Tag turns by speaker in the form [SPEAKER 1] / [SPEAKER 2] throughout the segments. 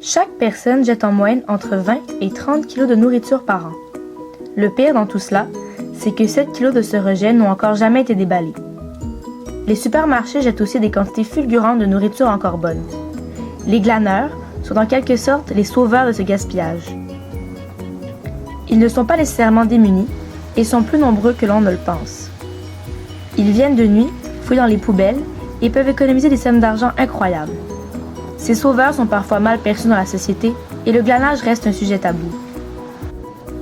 [SPEAKER 1] Chaque personne jette en moyenne entre 20 et 30 kilos de nourriture par an. Le pire dans tout cela, c'est que 7 kilos de ce rejet n'ont encore jamais été déballés. Les supermarchés jettent aussi des quantités fulgurantes de nourriture encore bonne. Les glaneurs sont en quelque sorte les sauveurs de ce gaspillage. Ils ne sont pas nécessairement démunis et sont plus nombreux que l'on ne le pense. Ils viennent de nuit, fouillent dans les poubelles et peuvent économiser des sommes d'argent incroyables. Ces sauveurs sont parfois mal perçus dans la société et le glanage reste un sujet tabou.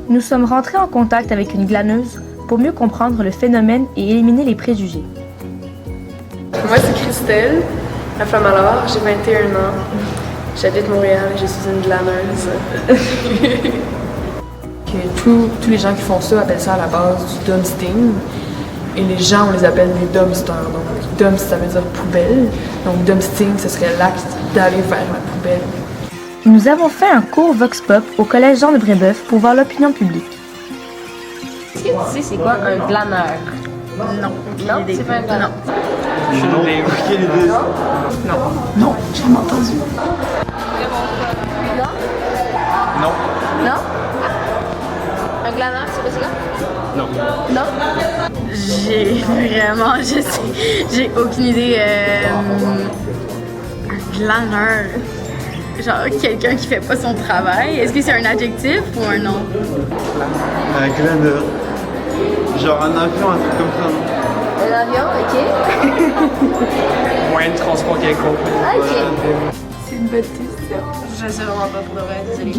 [SPEAKER 1] Nous sommes rentrés en contact avec une glaneuse pour mieux comprendre le phénomène et éliminer les préjugés.
[SPEAKER 2] Moi, c'est Christelle, la femme alors, j'ai 21 ans, j'habite Montréal et je suis une glaneuse.
[SPEAKER 3] Tous les gens qui font ça appellent ça à la base du dumpsting. Et les gens, on les appelle des dumpsters. Donc, dump, ça veut dire poubelle. Donc, dumpsting, ce serait l'acte d'aller vers la poubelle.
[SPEAKER 1] Nous avons fait un cours Vox Pop au Collège Jean de Brébeuf pour voir l'opinion publique.
[SPEAKER 4] Est-ce que tu sais c'est quoi un glaneur?
[SPEAKER 5] Non,
[SPEAKER 4] Non, c'est pas un glaneur.
[SPEAKER 3] Non, j'ai jamais entendu.
[SPEAKER 4] Non? Non? Un glaneur, c'est quoi c'est quoi?
[SPEAKER 5] Non.
[SPEAKER 4] Non?
[SPEAKER 5] J'ai aucune idée. Un glaneur. Genre quelqu'un qui fait pas son travail. Est-ce que c'est un adjectif ou un nom?
[SPEAKER 6] Un glaneur. Genre un avion, un truc comme ça.
[SPEAKER 4] Un avion, ok.
[SPEAKER 5] Moyen de transport quelconque.
[SPEAKER 4] Ah, ok.
[SPEAKER 3] C'est une bonne question.
[SPEAKER 5] Je sais vraiment pas pour de vrai, désolée.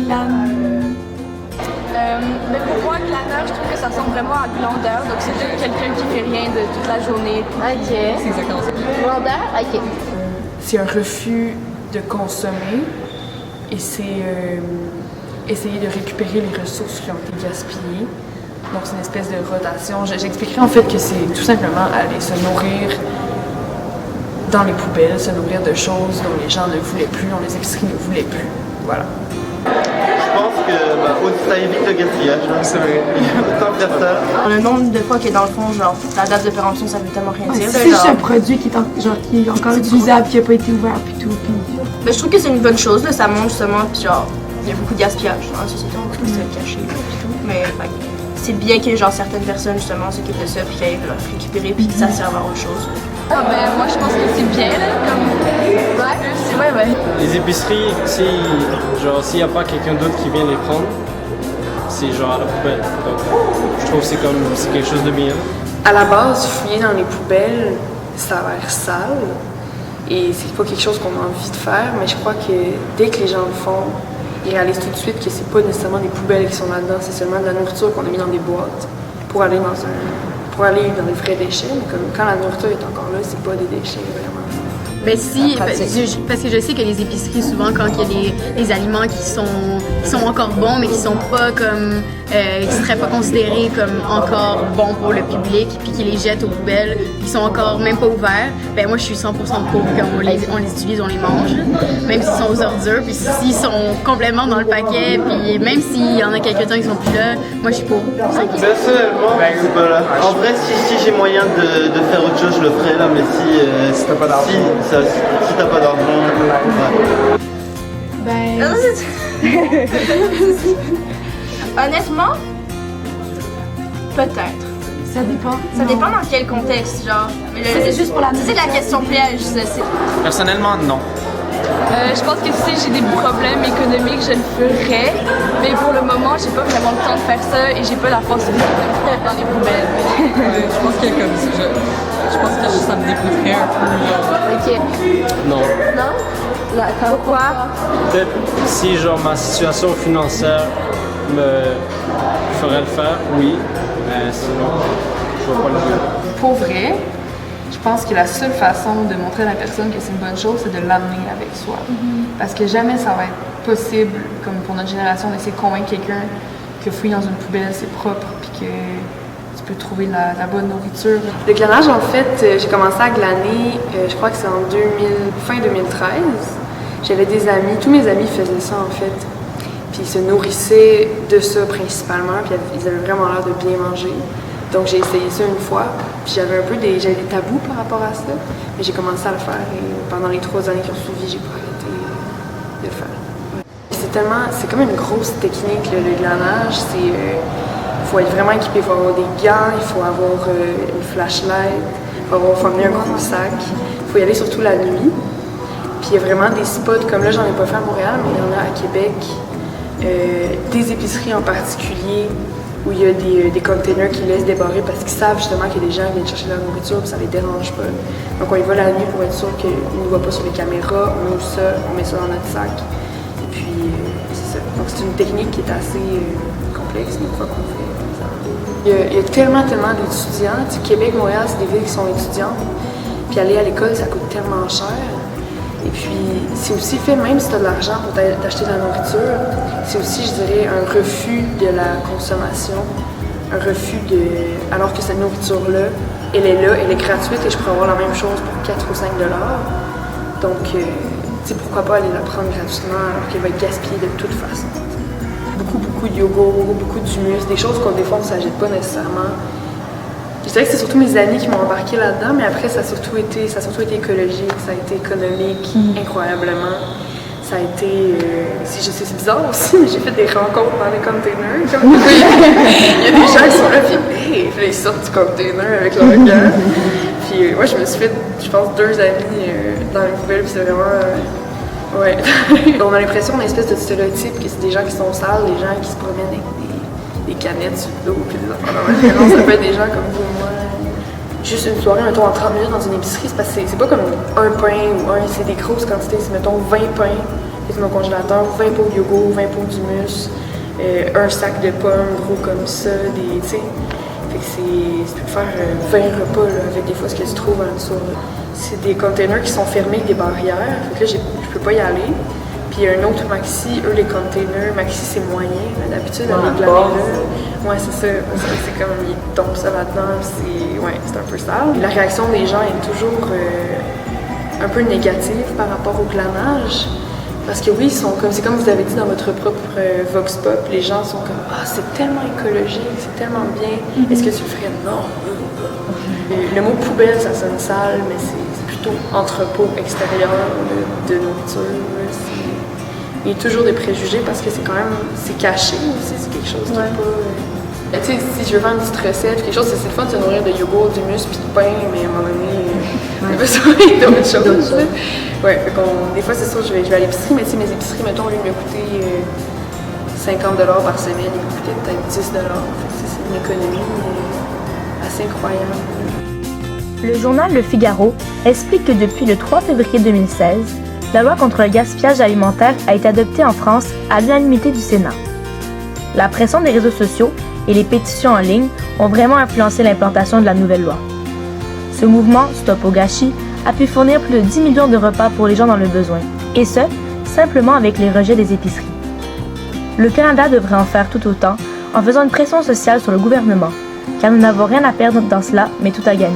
[SPEAKER 7] Mais pour moi, glaneur, je trouve que ça ressemble vraiment à glandeur. Donc, c'est juste quelqu'un qui fait rien de toute la journée.
[SPEAKER 4] Ok.
[SPEAKER 3] C'est exactement ça.
[SPEAKER 4] Glandeur, ok.
[SPEAKER 3] C'est un refus de consommer et c'est essayer de récupérer les ressources qui ont été gaspillées. Donc, c'est une espèce de rotation. J'expliquerai en fait que c'est tout simplement aller se nourrir dans les poubelles, se nourrir de choses dont les gens ne voulaient plus, dont les épiceries ne voulaient plus. Voilà.
[SPEAKER 6] Je pense que ça évite le gaspillage. C'est vrai. Autant faire ça.
[SPEAKER 8] Le nombre de fois que dans le fond, genre, la date de péremption, ça veut tellement rien dire.
[SPEAKER 3] C'est juste un produit qui est encore utilisable, qui n'a pas été ouvert, puis tout.
[SPEAKER 8] Mais je trouve que c'est une bonne chose, là, ça montre justement, puis genre, il y a beaucoup de gaspillage dans la société, on peut se cacher, puis tout. Mais c'est bien que genre certaines personnes justement s'occupent de ça, puis qu'elles le récupérer, puis que ça serve à autre chose.
[SPEAKER 7] Ah ben, moi, je pense que c'est bien, là, comme... Ouais.
[SPEAKER 9] Les épiceries, s'il n'y a pas quelqu'un d'autre qui vient les prendre, c'est genre à la poubelle. Donc, je trouve que c'est quelque chose de bien.
[SPEAKER 2] À la base, fouiller dans les poubelles, ça a l'air sale et c'est pas quelque chose qu'on a envie de faire, mais je crois que dès que les gens le font, ils réalisent tout de suite que c'est pas nécessairement des poubelles qui sont là-dedans, c'est seulement de la nourriture qu'on a mis dans des boîtes pour aller dans les vrais déchets. Mais comme quand la nourriture est encore là, c'est pas des déchets vraiment.
[SPEAKER 5] Ben si, parce que je sais que les épiceries, souvent, quand il y a des aliments qui sont encore bons, mais qui sont pas comme, qui seraient pas considérés comme encore bons pour le public, puis qui les jettent aux poubelles, qui sont encore même pas ouverts, ben moi je suis 100% pour qu'on les utilise, on les mange, même s'ils sont aux ordures, puis s'ils sont complètement dans le paquet, puis même s'il y en a quelques-uns qui sont plus là, moi je suis pour.
[SPEAKER 6] Personnellement, c'est pas là. En vrai, si j'ai moyen de faire autre chose, je le ferai là, mais si t'as pas d'argent. Si t'as pas d'argent,
[SPEAKER 8] Honnêtement, peut-être.
[SPEAKER 3] Ça dépend.
[SPEAKER 8] Ça dépend dans quel contexte, genre. Mais c'est juste pour la musique. C'est la question piège, ça.
[SPEAKER 9] Personnellement, non.
[SPEAKER 7] Je pense que si j'ai des problèmes économiques, je le ferais. Mais pour le moment, j'ai pas vraiment le temps de faire ça et j'ai pas la force physique de me mettre dans les poubelles.
[SPEAKER 3] Je pense qu'il y a comme ça. Je pense que ça me dégoûterait un peu.
[SPEAKER 4] Ok.
[SPEAKER 9] Non.
[SPEAKER 4] Non? D'accord. Pourquoi?
[SPEAKER 9] Peut-être si genre ma situation financière me ferait le faire, oui. Mais sinon, je vois pas le but.
[SPEAKER 3] Pour vrai, je pense que la seule façon de montrer à la personne que c'est une bonne chose, c'est de l'amener avec soi. Parce que jamais ça va être possible, comme pour notre génération, d'essayer de convaincre quelqu'un que fouiller dans une poubelle, c'est propre, puis que tu peux trouver la bonne nourriture.
[SPEAKER 2] Le glanage, en fait, j'ai commencé à glaner, je crois que c'est en fin 2013. J'avais des amis, tous mes amis faisaient ça en fait. Puis ils se nourrissaient de ça principalement, puis ils avaient vraiment l'air de bien manger. Donc j'ai essayé ça une fois, puis j'avais des tabous par rapport à ça, mais j'ai commencé à le faire et pendant les 3 années qui ont suivi, j'ai pas arrêté de le faire. Ouais. c'est comme une grosse technique, le glanage. Faut être vraiment équipé, il faut avoir des gants, il faut avoir une flashlight, faut amener un gros sac. Il faut y aller surtout la nuit. Puis il y a vraiment des spots, comme là j'en ai pas fait à Montréal, mais il y en a à Québec, des épiceries en particulier, où il y a des containers qui laissent débarrer parce qu'ils savent justement qu'il y a des gens qui viennent chercher leur nourriture et ça les dérange pas. Donc on y va la nuit pour être sûr qu'ils ne nous voient pas sur les caméras, on ouvre ça, on met ça dans notre sac. Et puis c'est ça. Donc c'est une technique qui est assez complexe une fois qu'on fait ça. Il y a tellement d'étudiants. Tu sais, Québec, Montréal, c'est des villes qui sont étudiantes. Puis aller à l'école, ça coûte tellement cher. Et puis, c'est aussi fait, même si tu as de l'argent pour t'acheter de la nourriture, c'est aussi, je dirais, un refus de la consommation, un refus alors que cette nourriture-là, elle est là, elle est gratuite et je pourrais avoir la même chose pour 4 ou 5 $. Donc, tu sais, pourquoi pas aller la prendre gratuitement alors qu'elle va être gaspillée de toute façon. Beaucoup de yogourt, beaucoup d'humus, des choses qu'on des fois on ne s'achète pas nécessairement. Je dirais que c'est surtout mes amis qui m'ont embarqué là-dedans, mais après ça a surtout été écologique, ça a été économique, incroyablement. Ça a été, c'est bizarre aussi, mais j'ai fait des rencontres dans les containers. Il y a des gens qui sont là, puis ils sortent du container avec leur gants. Puis moi je me suis fait, je pense, 2 amis dans les poubelles, puis c'est vraiment... ouais. On a l'impression d'une espèce de stéréotype que c'est des gens qui sont sales, des gens qui se promènent avec des canettes sur le dos, puis des affaires. Non, ça peut être des gens comme vous et moi. Juste une soirée, mettons, en 30 minutes dans une épicerie, c'est parce que c'est pas comme un pain ou c'est des grosses quantités, c'est mettons 20 pains, c'est mon congélateur, 20 pots de yogourt, 20 pots d'humus, un sac de pommes gros comme ça, tu sais. Fait que tu peux faire 20 repas là, avec des fois ce que tu trouves en dessous. C'est des containers qui sont fermés avec des barrières, fait que là je peux pas y aller. Puis il y a un autre Maxi, eux les containers, Maxi c'est moyen, d'habitude avec la là. Ouais, c'est ça, parce que c'est comme ils tombent ça là-dedans, c'est un peu sale. La réaction des gens est toujours un peu négative par rapport au glanage. Parce que oui, c'est comme vous avez dit dans votre propre Vox Pop, les gens sont comme « Ah, c'est tellement écologique, c'est tellement bien, est-ce que tu le ferais? » Non. Le mot poubelle, ça sonne sale, mais c'est plutôt entrepôt extérieur de nourriture. Il y a toujours des préjugés parce que c'est caché aussi, c'est quelque chose qui est pas... Tu sais, si je veux faire une petite recette, quelque chose, c'est le fun de se nourrir de yogourt, d'humus puis de pain, mais à un moment donné, on a besoin d'autres choses. Ouais, des fois, c'est sûr, je vais à l'épicerie, mais tu sais, mes épiceries, mettons, au lieu de me coûter 50 $ par semaine, ils me coûtaient peut-être 10 $. C'est une économie assez incroyable.
[SPEAKER 1] Le journal Le Figaro explique que depuis le 3 février 2016, la loi contre le gaspillage alimentaire a été adoptée en France à l'unanimité du Sénat. La pression des réseaux sociaux et les pétitions en ligne ont vraiment influencé l'implantation de la nouvelle loi. Ce mouvement, Stop au gâchis, a pu fournir plus de 10 millions de repas pour les gens dans le besoin, et ce, simplement avec les rejets des épiceries. Le Canada devrait en faire tout autant en faisant une pression sociale sur le gouvernement, car nous n'avons rien à perdre dans cela, mais tout à gagner.